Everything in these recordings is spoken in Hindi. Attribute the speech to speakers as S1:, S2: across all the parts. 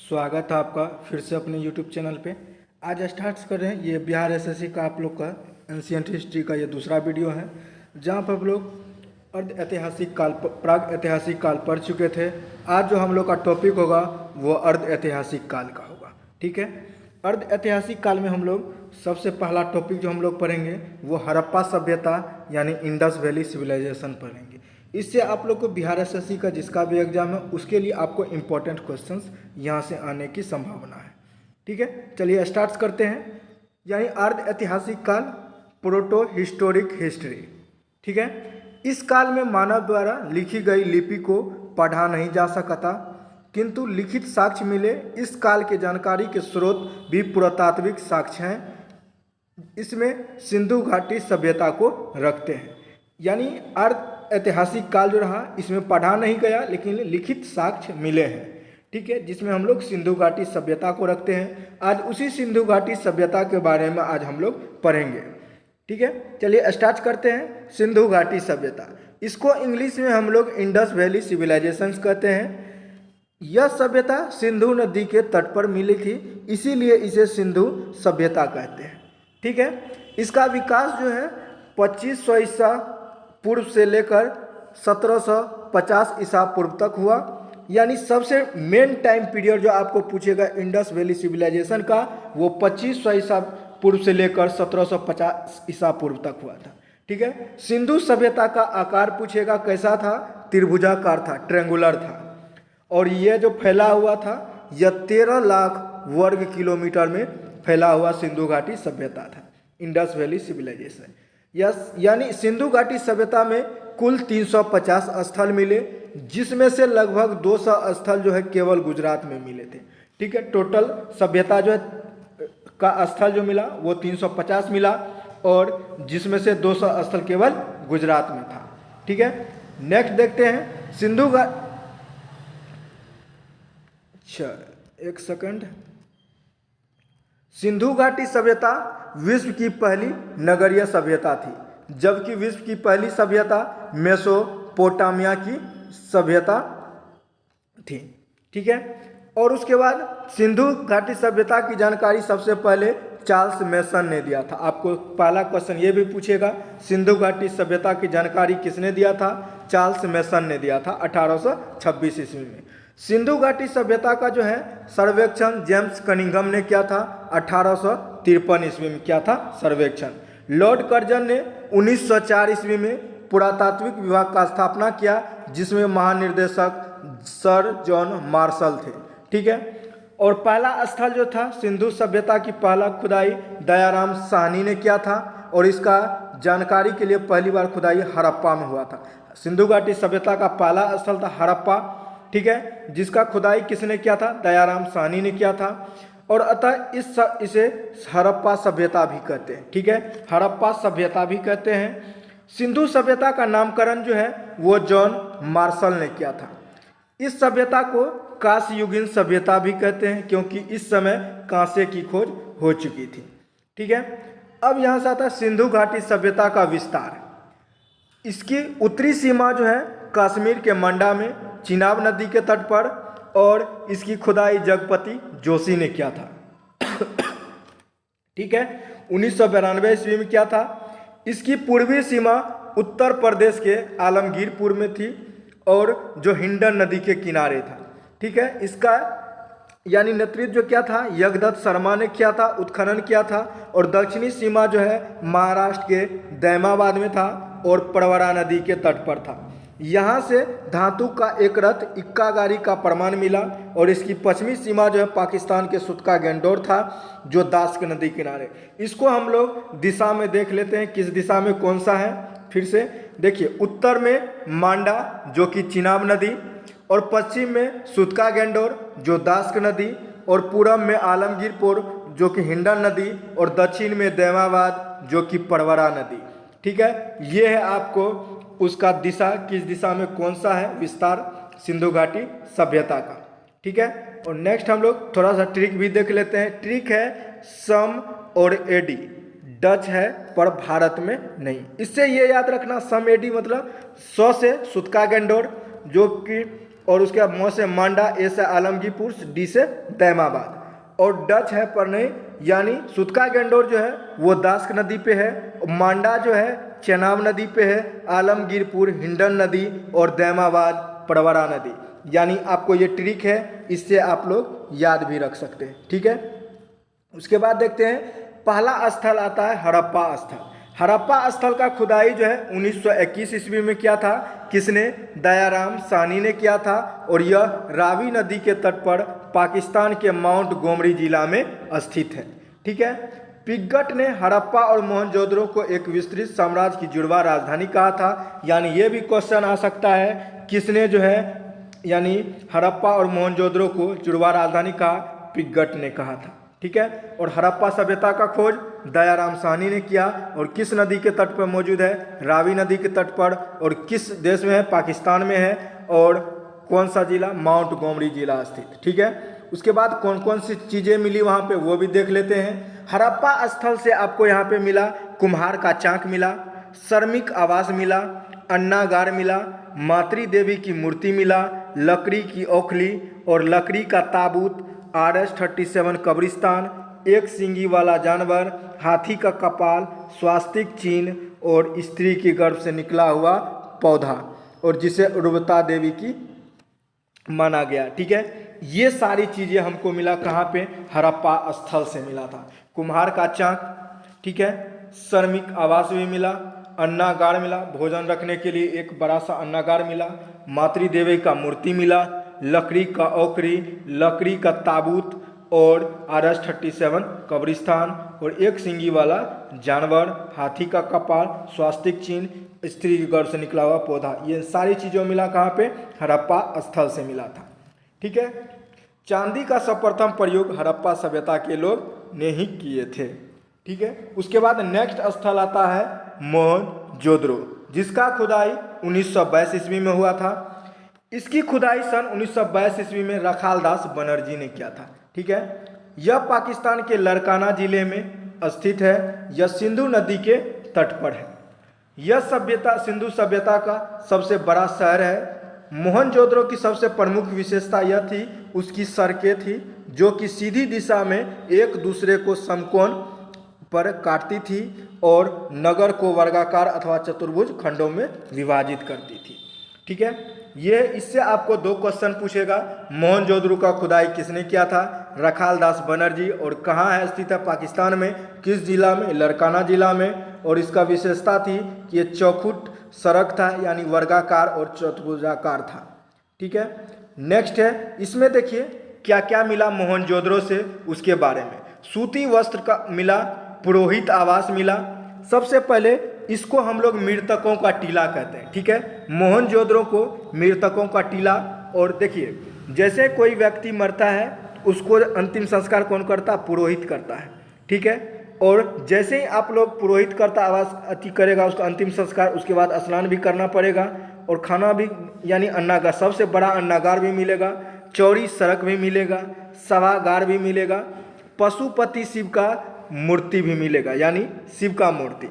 S1: स्वागत है आपका फिर से अपने YouTube चैनल पे। आज स्टार्ट कर रहे हैं ये बिहार एसएससी का आप लोग का एंशिएंट हिस्ट्री का ये दूसरा वीडियो है, जहाँ पर आप लोग अर्ध ऐतिहासिक काल प्राग ऐतिहासिक काल पढ़ चुके थे। आज जो हम लोग का टॉपिक होगा वो अर्ध ऐतिहासिक काल का होगा। ठीक है, अर्ध ऐतिहासिक काल में हम लोग सबसे पहला टॉपिक जो हम लोग पढ़ेंगे वो हड़प्पा सभ्यता यानी इंडस वैली सिविलाइजेशन पढ़ेंगे। इससे आप लोग को बिहार एसएससी का जिसका भी एग्जाम है उसके लिए आपको इम्पोर्टेंट क्वेश्चंस यहाँ से आने की संभावना है। ठीक है, चलिए स्टार्ट करते हैं। यानी अर्ध ऐतिहासिक काल, प्रोटो हिस्टोरिक हिस्ट्री। ठीक है, इस काल में मानव द्वारा लिखी गई लिपि को पढ़ा नहीं जा सकता, किंतु लिखित साक्ष्य मिले। इस काल के जानकारी के स्रोत भी पुरातात्विक साक्ष्य हैं। इसमें सिंधु घाटी सभ्यता को रखते हैं। यानी अर्ध ऐतिहासिक काल जो रहा इसमें पढ़ा नहीं गया लेकिन लिखित साक्ष्य मिले हैं। ठीक है, जिसमें हम लोग सिंधु घाटी सभ्यता को रखते हैं। आज उसी सिंधु घाटी सभ्यता के बारे में आज हम लोग पढ़ेंगे। ठीक है, चलिए स्टार्ट करते हैं। सिंधु घाटी सभ्यता, इसको इंग्लिश में हम लोग इंडस वैली सिविलाइजेशंस कहते हैं। यह सभ्यता सिंधु नदी के तट पर मिली थी, इसीलिए इसे सिंधु सभ्यता कहते हैं। ठीक है, इसका विकास जो है 2500 ईसा पूर्व से लेकर 1750 ईसा पूर्व तक हुआ। यानी सबसे मेन टाइम पीरियड जो आपको पूछेगा इंडस वैली सिविलाइजेशन का वो 2500 ईसा पूर्व से लेकर 1750 ईसा पूर्व तक हुआ था। ठीक है, सिंधु सभ्यता का आकार पूछेगा कैसा था, त्रिभुजाकार था, ट्रेंगुलर था। और यह जो फैला हुआ था यह 13 लाख वर्ग किलोमीटर में फैला हुआ सिंधु घाटी सभ्यता था, इंडस वैली सिविलाइजेशन। यानी सिंधु घाटी सभ्यता में कुल 350 स्थल मिले, जिसमें से लगभग 200 स्थल जो है केवल गुजरात में मिले थे। ठीक है, टोटल सभ्यता जो है का स्थल जो मिला वो 350 मिला और जिसमें से 200 स्थल केवल गुजरात में था। ठीक है, नेक्स्ट देखते हैं सिंधु घाटी। अच्छा एक सेकंड। सिंधु घाटी सभ्यता विश्व की पहली नगरीय सभ्यता थी, जबकि विश्व की पहली सभ्यता मेसोपोटामिया की सभ्यता थी। ठीक है, और उसके बाद सिंधु घाटी सभ्यता की जानकारी सबसे पहले चार्ल्स मेसन ने दिया था। आपको पहला क्वेश्चन ये भी पूछेगा, सिंधु घाटी सभ्यता की जानकारी किसने दिया था? चार्ल्स मेसन ने दिया था 1826 ईस्वी में। सिंधु घाटी सभ्यता का जो है सर्वेक्षण जेम्स कनिंघम ने किया था 1853 ईस्वी में। क्या था? सर्वेक्षण। लॉर्ड कर्जन ने 1904 ईस्वी में पुरातात्विक विभाग का स्थापना किया, जिसमें महानिर्देशक सर जॉन मार्शल थे। ठीक है, और पहला स्थल जो था सिंधु सभ्यता की पहला खुदाई दयाराम साहनी ने किया था, और इसका जानकारी के लिए पहली बार खुदाई हड़प्पा में हुआ था। सिंधु घाटी सभ्यता का पहला स्थल था हड़प्पा। ठीक है, जिसका खुदाई किसने किया था? दयाराम साहनी ने किया था। और अतः इसे हड़प्पा सभ्यता भी कहते हैं। ठीक है, हड़प्पा सभ्यता भी कहते हैं। सिंधु सभ्यता का नामकरण जो है वो जॉन मार्शल ने किया था। इस सभ्यता को कांस्य युगीन सभ्यता भी कहते हैं, क्योंकि इस समय कांसे की खोज हो चुकी थी। ठीक है, अब यहाँ से आता है सिंधु घाटी सभ्यता का विस्तार। इसकी उत्तरी सीमा जो है कश्मीर के मंडा में चिनाब नदी के तट पर, और इसकी खुदाई जगपति जोशी ने किया था। ठीक है, 1992 ईस्वी में किया था। इसकी पूर्वी सीमा उत्तर प्रदेश के आलमगीरपुर में थी और जो हिंडन नदी के किनारे था। ठीक है, इसका यानी नेतृत्व जो क्या था यज्ञदत्त शर्मा ने किया था, उत्खनन किया था। और दक्षिणी सीमा जो है महाराष्ट्र के दैमाबाद में था और परवरा नदी के तट पर था। यहाँ से धातु का एक रथ इक्का गाड़ी का प्रमाण मिला, और इसकी पश्चिमी सीमा जो है पाकिस्तान के सुतका गेंडोर था, जो दास्क नदी किनारे। इसको हम लोग दिशा में देख लेते हैं, किस दिशा में कौन सा है। फिर से देखिए, उत्तर में मांडा जो कि चिनाब नदी, और पश्चिम में सुतका गेंडोर जो दास्क नदी, और पूरब में आलमगीरपुर जो कि हिंडन नदी, और दक्षिण में दैमाबाद जो कि परवरा नदी। ठीक है, ये है आपको उसका दिशा, किस दिशा में कौन सा है विस्तार सिंधु घाटी सभ्यता का। ठीक है, और नेक्स्ट हम लोग थोड़ा सा ट्रिक भी देख लेते हैं। ट्रिक है सम और एडी, डच है पर भारत में नहीं। इससे ये याद रखना, सम एडी मतलब 100 से सुतका गेंडोर जो कि, और उसके बाद म से मांडा, ए से आलमगीरपुर, डी से दैमाबाद। और डच है पर नहीं, यानी सुतका गेंडोर जो है वो दास्क नदी पे है, मांडा जो है चेनाब नदी पे है, आलमगीरपुर हिंडन नदी और दैमाबाद परवरा नदी। यानी आपको ये ट्रिक है, इससे आप लोग याद भी रख सकते हैं। ठीक है, उसके बाद देखते हैं पहला स्थल आता है हड़प्पा स्थल। हड़प्पा स्थल का खुदाई जो है 1921 ईस्वी में किया था। किसने? दयाराम साहनी ने किया था। और यह रावी नदी के तट पर पाकिस्तान के माउंट गोमरी जिला में स्थित है। ठीक है, पिगट ने हड़प्पा और मोहनजोदड़ो को एक विस्तृत साम्राज्य की जुड़वा राजधानी कहा था। यानी ये भी क्वेश्चन आ सकता है, किसने जो है यानी हड़प्पा और मोहनजोदड़ो को जुड़वा राजधानी कहा? पिगट ने कहा था। ठीक है, और हड़प्पा सभ्यता का खोज दयाराम साहनी ने किया। और किस नदी के तट पर मौजूद है? रावी नदी के तट पर। और किस देश में है? पाकिस्तान में है। और कौन सा जिला? माउंट गोमरी जिला स्थित। ठीक है, उसके बाद कौन कौन सी चीज़ें मिली वहाँ पे वो भी देख लेते हैं। हड़प्पा स्थल से आपको यहाँ पे मिला कुम्हार का चाक मिला, श्रमिक आवास मिला, अन्नागार मिला, मातृ देवी की मूर्ति मिला, लकड़ी की ओखली और लकड़ी का ताबूत, RS-37 कब्रिस्तान, एक सींगी वाला जानवर, हाथी का कपाल, स्वास्तिक चिन्ह और स्त्री के गर्भ से निकला हुआ पौधा, और जिसे उर्वता देवी की माना गया। ठीक है, ये सारी चीज़ें हमको मिला कहाँ पे? हड़प्पा स्थल से मिला था। कुम्हार का चाक, ठीक है, श्रमिक आवास भी मिला, अन्नागार मिला, भोजन रखने के लिए एक बड़ा सा अन्नागार मिला, मातृ देवी का मूर्ति मिला, लकड़ी का ओखरी, लकड़ी का ताबूत और RS-37 कब्रिस्तान और एक सींगी वाला जानवर, हाथी का कपाल, स्वास्तिक चिन्ह, स्त्री के गर्भ से निकला हुआ पौधा। ये सारी चीज़ों मिला कहाँ पे? हड़प्पा स्थल से मिला था। ठीक है, चांदी का सर्वप्रथम प्रयोग हड़प्पा सभ्यता के लोग ने ही किए थे। ठीक है, उसके बाद नेक्स्ट स्थल आता है मोहनजोदड़ो, जिसका खुदाई 1922 ईस्वी में हुआ था। इसकी खुदाई सन 1922 ईस्वी में रखालदास बनर्जी ने किया था। ठीक है, यह पाकिस्तान के लड़काना जिले में स्थित है। यह सिंधु नदी के तट पर है। यह सभ्यता सिंधु सभ्यता का सबसे बड़ा शहर है। मोहनजोदड़ो की सबसे प्रमुख विशेषता यह थी, उसकी सड़कें थी जो कि सीधी दिशा में एक दूसरे को समकोण पर काटती थी और नगर को वर्गाकार अथवा चतुर्भुज खंडों में विभाजित करती थी। ठीक है, ये इससे आपको दो क्वेश्चन पूछेगा। मोहनजोदड़ो का खुदाई किसने किया था? रखालदास बनर्जी। और कहाँ है स्थित है? पाकिस्तान में। किस जिला में? लड़काना जिला में। और इसका विशेषता थी कि ये चौखुट सड़क था, यानी वर्गाकार और चतुर्भुजाकार था। ठीक है, नेक्स्ट है, इसमें देखिए क्या क्या मिला मोहनजोदड़ो से, उसके बारे में। सूती वस्त्र का मिला, पुरोहित आवास मिला। सबसे पहले इसको हम लोग मृतकों का टीला कहते हैं। ठीक है, मोहनजोदड़ो को मृतकों का टीला। और देखिए, जैसे कोई व्यक्ति मरता है उसको अंतिम संस्कार कौन करता? पुरोहित करता है। ठीक है, और जैसे ही आप लोग पुरोहित करता आवास अति करेगा उसका अंतिम संस्कार, उसके बाद स्नान भी करना पड़ेगा और खाना भी, यानी अन्नागार, सबसे बड़ा अन्नागार भी मिलेगा, चौड़ी सड़क भी मिलेगा, सभागार भी मिलेगा, पशुपति शिव का मूर्ति भी मिलेगा, यानी शिव का मूर्ति।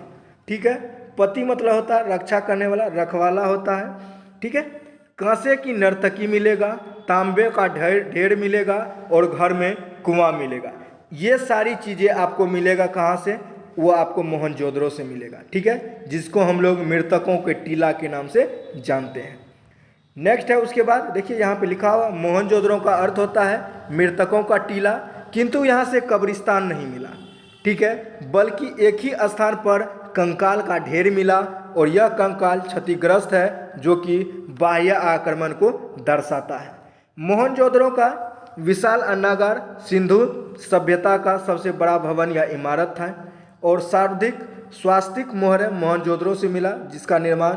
S1: ठीक है, पति मतलब होता है रक्षा करने वाला, रखवाला होता है। ठीक है, कांसे की नर्तकी मिलेगा, तांबे का ढेर मिलेगा और घर में कुआं मिलेगा। ये सारी चीज़ें आपको मिलेगा कहाँ से? वो आपको मोहनजोदड़ो से मिलेगा। ठीक है, जिसको हम लोग मृतकों के टीला के नाम से जानते हैं। नेक्स्ट है, उसके बाद देखिए यहाँ पे लिखा हुआ मोहनजोदड़ो का अर्थ होता है मृतकों का टीला, किंतु यहाँ से कब्रिस्तान नहीं मिला। ठीक है, बल्कि एक ही स्थान पर कंकाल का ढेर मिला और यह कंकाल क्षतिग्रस्त है, जो कि बाह्य आक्रमण को दर्शाता है। मोहनजोदड़ो का विशाल अन्नागार सिंधु सभ्यता का सबसे बड़ा भवन या इमारत था और सर्वाधिक स्वास्तिक मोहर मोहनजोदड़ो से मिला, जिसका निर्माण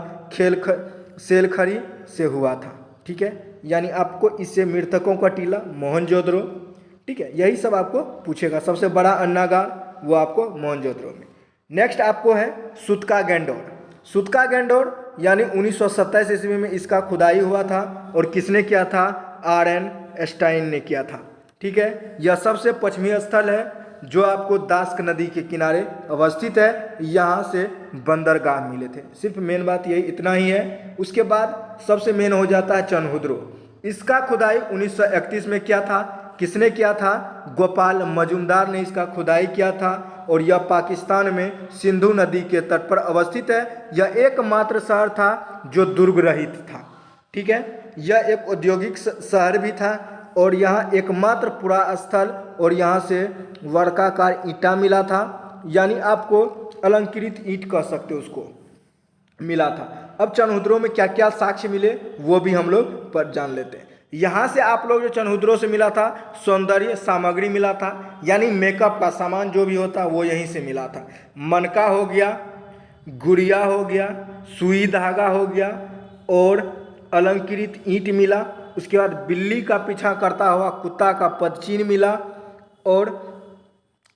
S1: सेलखरी से हुआ था। ठीक है, यानी आपको इससे मृतकों का टीला मोहनजोदड़ो, ठीक है, यही सब आपको पूछेगा। सबसे बड़ा अन्नागार वो आपको मोहनजोदड़ो में। नेक्स्ट आपको है सुतका गेंडोर। सुतका गेंडोर यानी 1927 ईस्वी में इसका खुदाई हुआ था और किसने किया था? RN स्टाइन ने किया था। ठीक है, यह सबसे पश्चिमी स्थल है जो आपको दास्क नदी के किनारे अवस्थित है। यहाँ से बंदरगाह मिले थे। सिर्फ मेन बात यही इतना ही है। उसके बाद सबसे मेन हो जाता है चनहुद्रो। इसका खुदाई 1931 में किया था। किसने किया था? गोपाल मजुमदार ने इसका खुदाई किया था और यह पाकिस्तान में सिंधु नदी के तट पर अवस्थित है। यह एकमात्र शहर था जो दुर्ग रहित था। ठीक है, यह एक औद्योगिक शहर भी था और यहाँ एकमात्र पुरा स्थल और यहाँ से वर्गाकार ईंटा मिला था, यानी आपको अलंकृत ईंट कह सकते हो उसको, मिला था। अब चनहुद्रों में क्या क्या साक्ष्य मिले वो भी हम लोग पर जान लेते हैं। यहाँ से आप लोग जो चनहुद्रों से मिला था सौंदर्य सामग्री मिला था, यानी मेकअप का सामान जो भी होता वो यहीं से मिला था। मनका हो गया, गुड़िया हो गया, सुई धागा हो गया और अलंकृत ईंट मिला। उसके बाद बिल्ली का पीछा करता हुआ कुत्ता का पदचिन्ह मिला और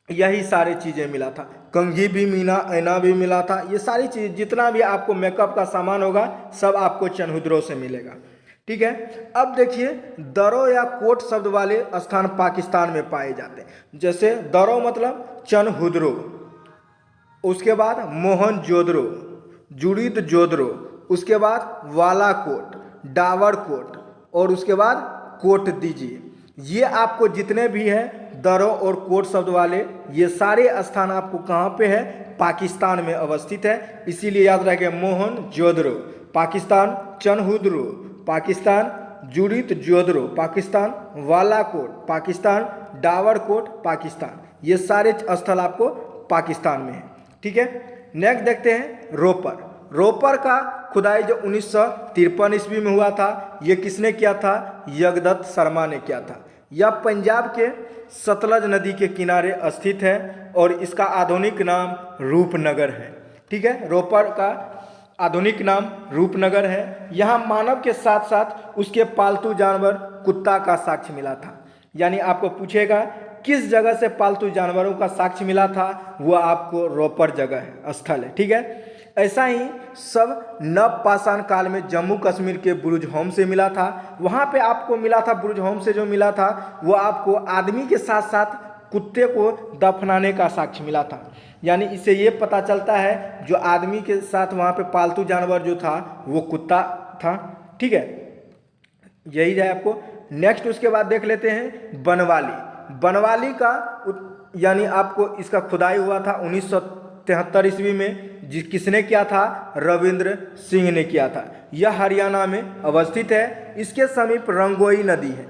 S1: यही सारी चीज़ें मिला था। कंघी भी मिला, ऐना भी मिला था। ये सारी चीज़ जितना भी आपको मेकअप का सामान होगा सब आपको चनहुद्रों से मिलेगा। ठीक है, अब देखिए दरो या कोट शब्द वाले स्थान पाकिस्तान में पाए जाते हैं। जैसे दरो मतलब चनहुद्रो, उसके बाद मोहनजोदड़ो, जुड़ीद जोदड़ो, उसके बाद वालाकोट, डावर कोट और उसके बाद कोट दीजिए। ये आपको जितने भी हैं दरो और कोट शब्द वाले, ये सारे स्थान आपको कहाँ पे है? पाकिस्तान में अवस्थित है। इसीलिए याद रखें मोहनजोदड़ो पाकिस्तान, चनहुद्रो पाकिस्तान, जुड़ीद जोदड़ो पाकिस्तान, वालाकोट पाकिस्तान, डावरकोट पाकिस्तान, ये सारे स्थल आपको पाकिस्तान में है। ठीक है, नेक्स्ट देखते हैं रोपर। रोपर का खुदाई जो 1953 ईस्वी में हुआ था, ये किसने किया था? यज्ञदत्त शर्मा ने किया था। यह पंजाब के सतलज नदी के किनारे स्थित है और इसका आधुनिक नाम रूपनगर है। ठीक है, रोपर का आधुनिक नाम रूपनगर है। यहाँ मानव के साथ साथ उसके पालतू जानवर कुत्ता का साक्ष्य मिला था। यानी आपको पूछेगा किस जगह से पालतू जानवरों का साक्ष्य मिला था, वो आपको रोपर जगह है, स्थल है। ठीक है, ऐसा ही सब नवपाषाण काल में जम्मू कश्मीर के बुरुज होम से मिला था। वहाँ पे आपको मिला था, बुरुज होम से जो मिला था वो आपको आदमी के साथ साथ कुत्ते को दफनाने का साक्ष्य मिला था। यानी इससे ये पता चलता है जो आदमी के साथ वहाँ पे पालतू जानवर जो था वो कुत्ता था। ठीक है, यही है आपको। नेक्स्ट उसके बाद देख लेते हैं बनवाली। बनवाली का यानी आपको इसका खुदाई हुआ था 1973 ईस्वी में। किसने किया था? रविंद्र सिंह ने किया था। यह हरियाणा में अवस्थित है। इसके समीप रंगोई नदी है,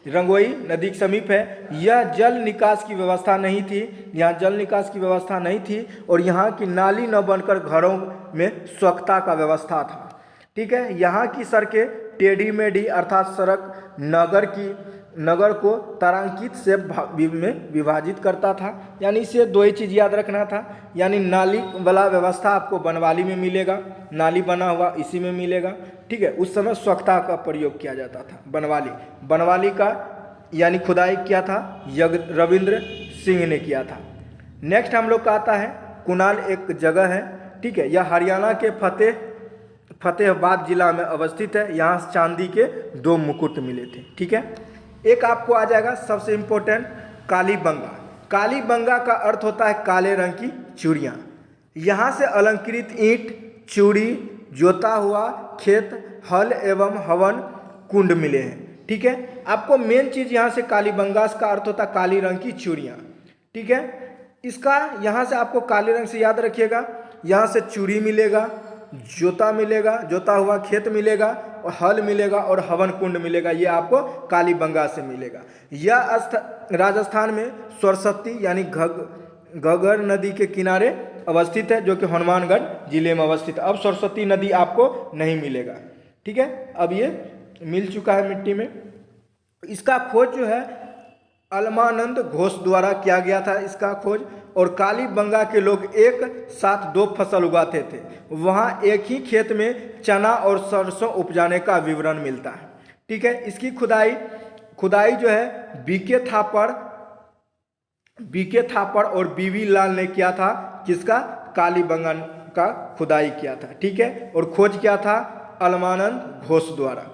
S1: रंगोई नदी के समीप है। यह जल निकास की व्यवस्था नहीं थी, यहाँ जल निकास की व्यवस्था नहीं थी और यहाँ की नाली न बनकर घरों में स्वच्छता का व्यवस्था था। ठीक है, यहाँ की सड़कें टेढ़ी मेढ़ी अर्थात सड़क नगर को तारांकित से में विभाजित करता था। यानी इसे दो ही चीज़ याद रखना था, यानी नाली वाला व्यवस्था आपको बनवाली में मिलेगा, नाली बना हुआ इसी में मिलेगा। ठीक है, उस समय स्वच्छता का प्रयोग किया जाता था। बनवाली का यानी खुदाई किया था रविंद्र सिंह ने किया था। नेक्स्ट हम लोग का आता है कुनाल, एक जगह है। ठीक है, यह हरियाणा के फतेहाबाद जिला में अवस्थित है। यहाँ चांदी के 2 मुकुट मिले थे। ठीक है, एक आपको आ जाएगा सबसे इम्पोर्टेंट कालीबंगा। कालीबंगा का अर्थ होता है काले रंग की चूड़ियाँ। यहाँ से अलंकृत ईंट, चूड़ी, जोता हुआ खेत, हल एवं हवन कुंड मिले हैं। ठीक है, आपको मेन चीज़ यहाँ से कालीबंगा का अर्थ होता है काली रंग की चूड़ियाँ। ठीक है, इसका यहाँ से आपको काले रंग से याद रखिएगा। यहाँ से चूड़ी मिलेगा, जोता मिलेगा, जोता हुआ खेत मिलेगा और हल मिलेगा और हवन कुंड मिलेगा। ये आपको कालीबंगा से मिलेगा। यह राजस्थान में सरस्वती यानी घग्गर नदी के किनारे अवस्थित है, जो कि हनुमानगढ़ जिले में अवस्थित है। अब सरस्वती नदी आपको नहीं मिलेगा। ठीक है, अब ये मिल चुका है मिट्टी में। इसका खोज जो है अलमानंद घोष द्वारा किया गया था इसका खोज। और कालीबंगा के लोग एक साथ 2 फसल उगाते थे। वहाँ एक ही खेत में चना और सरसों उपजाने का विवरण मिलता है। ठीक है, इसकी खुदाई जो है बीके थापड़ और बीवी लाल ने किया था। किसका? कालीबंगा का खुदाई किया था। ठीक है, और खोज किया था अलमानंद घोष द्वारा।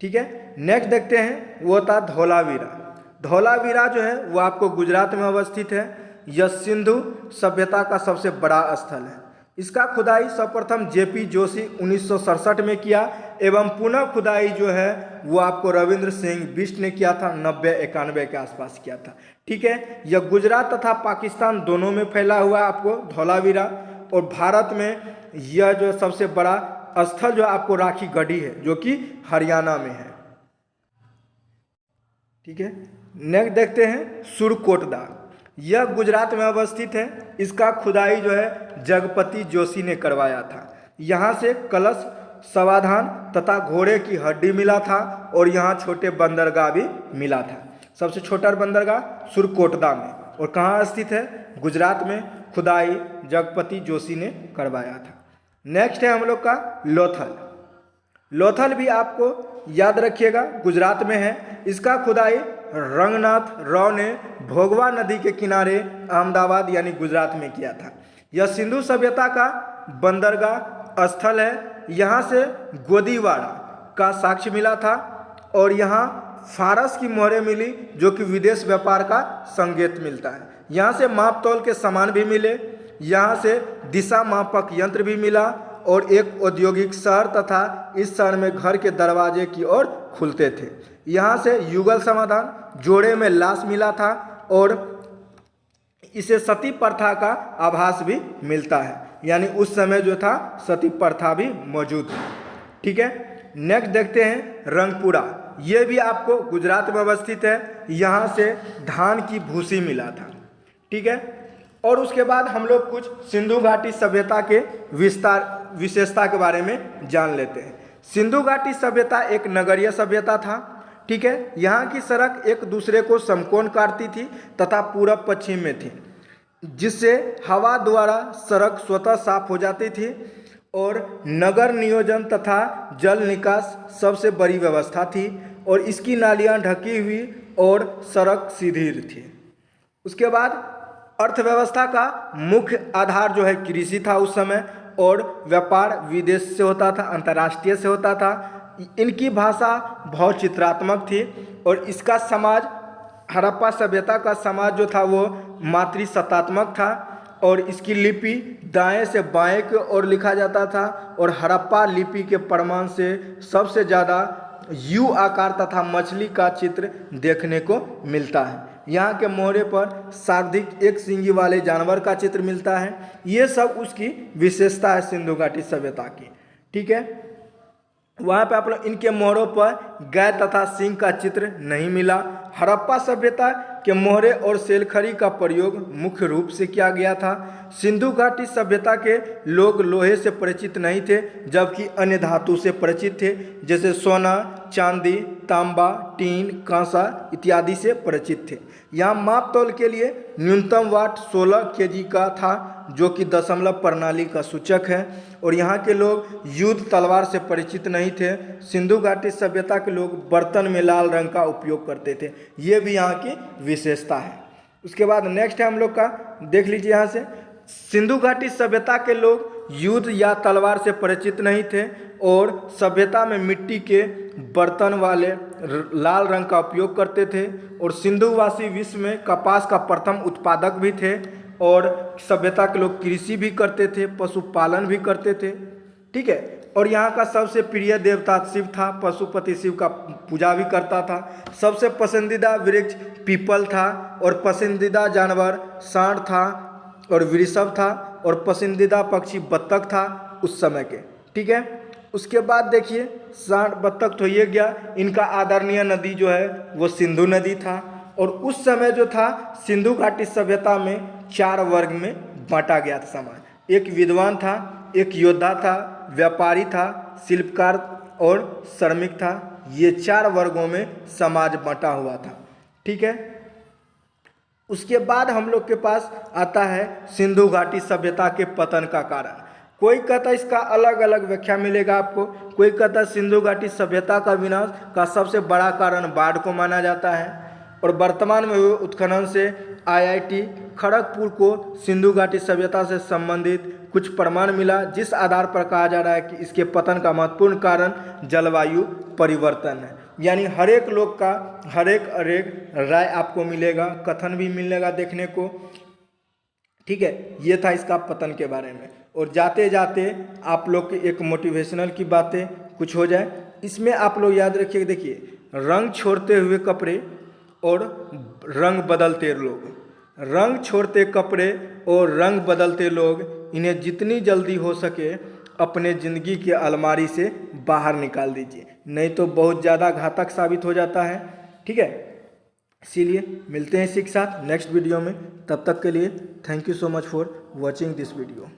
S1: ठीक है, नेक्स्ट देखते हैं, वो था धौलावीरा। धौलावीरा जो है वो आपको गुजरात में अवस्थित है। यह सिंधु सभ्यता का सबसे बड़ा स्थल है। इसका खुदाई सर्वप्रथम जेपी जोशी 1967 में किया एवं पुनः खुदाई जो है वो आपको रविंद्र सिंह बिष्ट ने किया था 90-91 के आसपास किया था। ठीक है, यह गुजरात तथा पाकिस्तान दोनों में फैला हुआ आपको धौलावीरा, और भारत में यह जो सबसे बड़ा स्थल जो आपको राखी गढ़ी है जो कि हरियाणा में है। ठीक है, नेक्स्ट देखते हैं सुरकोटदा। यह गुजरात में अवस्थित है। इसका खुदाई जो है जगपति जोशी ने करवाया था। यहाँ से कलश, समाधान तथा घोड़े की हड्डी मिला था और यहाँ छोटे बंदरगाह भी मिला था। सबसे छोटा बंदरगाह सुरकोटदा में, और कहाँ स्थित है? गुजरात में। खुदाई जगपति जोशी ने करवाया था। नेक्स्ट है हम लोग का लोथल। लोथल भी आपको याद रखिएगा गुजरात में है। इसका खुदाई रंगनाथ राव ने भोगवा नदी के किनारे अहमदाबाद यानी गुजरात में किया था। यह सिंधु सभ्यता का बंदरगाह स्थल है। यहाँ से गोदीवाड़ा का साक्ष्य मिला था और यहाँ फारस की मोहरें मिली जो कि विदेश व्यापार का संकेत मिलता है। यहाँ से माप तौल के सामान भी मिले, यहाँ से दिशा मापक यंत्र भी मिला और एक औद्योगिक शहर तथा इस शहर में घर के दरवाजे की ओर खुलते थे। यहाँ से युगल समाधान, जोड़े में लाश मिला था और इसे सती प्रथा का आभास भी मिलता है, यानी उस समय जो था सती प्रथा भी मौजूद है। ठीक है, नेक्स्ट देखते हैं रंगपुरा। ये भी आपको गुजरात में अवस्थित है। यहाँ से धान की भूसी मिला था। ठीक है, और उसके बाद हम लोग कुछ सिंधु घाटी सभ्यता के विशेषता के बारे में जान लेते हैं। सिंधु घाटी सभ्यता एक नगरीय सभ्यता था। ठीक है, यहाँ की सड़क एक दूसरे को समकोण काटती थी तथा पूरब पश्चिम में थी, जिससे हवा द्वारा सड़क स्वतः साफ हो जाती थी और नगर नियोजन तथा जल निकास सबसे बड़ी व्यवस्था थी और इसकी नालियाँ ढकी हुई और सड़क सीधी थी। उसके बाद अर्थव्यवस्था का मुख्य आधार जो है कृषि था उस समय, और व्यापार विदेश से होता था, अंतर्राष्ट्रीय से होता था। इनकी भाषा बहुत चित्रात्मक थी और इसका समाज, हड़प्पा सभ्यता का समाज जो था वो मातृसत्तात्मक था और इसकी लिपि दाएं से बाएं की ओर लिखा जाता था और हड़प्पा लिपि के प्रमाण से सबसे ज़्यादा यू आकार तथा मछली का चित्र देखने को मिलता है। यहाँ के मोहरे पर सर्वाधिक एक सींगी वाले जानवर का चित्र मिलता है। ये सब उसकी विशेषता है सिंधु घाटी सभ्यता की। ठीक है, वहाँ पे आप लोग इनके मोहरों पर गाय तथा सिंह का चित्र नहीं मिला। हड़प्पा सभ्यता के मोहरे और सेलखड़ी का प्रयोग मुख्य रूप से किया गया था। सिंधु घाटी सभ्यता के लोग लोहे से परिचित नहीं थे, जबकि अन्य धातु से परिचित थे, जैसे सोना, चांदी, तांबा, टीन, कांसा इत्यादि से परिचित थे। यहाँ माप तौल के लिए न्यूनतम वाट 16 केजी का था, जो कि दशमलव प्रणाली का सूचक है, और यहाँ के लोग युद्ध तलवार से परिचित नहीं थे। सिंधु घाटी सभ्यता के लोग बर्तन में लाल रंग का उपयोग करते थे। ये भी यहाँ की विशेषता है। उसके बाद नेक्स्ट है हम लोग का, देख लीजिए यहाँ से, सिंधु घाटी सभ्यता के लोग युद्ध या तलवार से परिचित नहीं थे और सभ्यता में मिट्टी के बर्तन वाले लाल रंग का उपयोग करते थे, और सिंधुवासी विश्व में कपास का प्रथम उत्पादक भी थे और सभ्यता के लोग कृषि भी करते थे, पशुपालन भी करते थे। ठीक है, और यहाँ का सबसे प्रिय देवता शिव था, पशुपति शिव का पूजा भी करता था। सबसे पसंदीदा वृक्ष पीपल था और पसंदीदा जानवर सांड था और वृषभ था, और पसंदीदा पक्षी बत्तख था उस समय के। ठीक है, उसके बाद देखिए सांड बत्तख तो ये गया। इनका आदरणीय नदी जो है वो सिंधु नदी था, और उस समय जो था सिंधु घाटी सभ्यता में 4 वर्ग में बांटा गया था समाज। एक विद्वान था, एक योद्धा था, व्यापारी था, शिल्पकार और श्रमिक था। ये 4 वर्गों में समाज बंटा हुआ था। ठीक है, उसके बाद हम लोग के पास आता है सिंधु घाटी सभ्यता के पतन का कारण। कोई कहता इसका अलग अलग व्याख्या मिलेगा आपको। कोई कहता सिंधु घाटी सभ्यता का विनाश का सबसे बड़ा कारण बाढ़ को माना जाता है, और वर्तमान में हुए उत्खनन से IIT खड़गपुर को सिंधु घाटी सभ्यता से संबंधित कुछ प्रमाण मिला, जिस आधार पर कहा जा रहा है कि इसके पतन का महत्वपूर्ण कारण जलवायु परिवर्तन है। यानी हर एक लोग का हर एक राय आपको मिलेगा, कथन भी मिलेगा देखने को। ठीक है, ये था इसका पतन के बारे में। और जाते जाते आप लोग की एक मोटिवेशनल की बातें कुछ हो जाए। इसमें आप लोग याद रखिए, देखिए रंग छोड़ते हुए कपड़े और रंग बदलते लोग, रंग छोड़ते कपड़े और रंग बदलते लोग, इन्हें जितनी जल्दी हो सके अपने ज़िंदगी के अलमारी से बाहर निकाल दीजिए, नहीं तो बहुत ज़्यादा घातक साबित हो जाता है। ठीक है, इसीलिए मिलते हैं इसी के साथ नेक्स्ट वीडियो में। तब तक के लिए thank you so much for watching this video.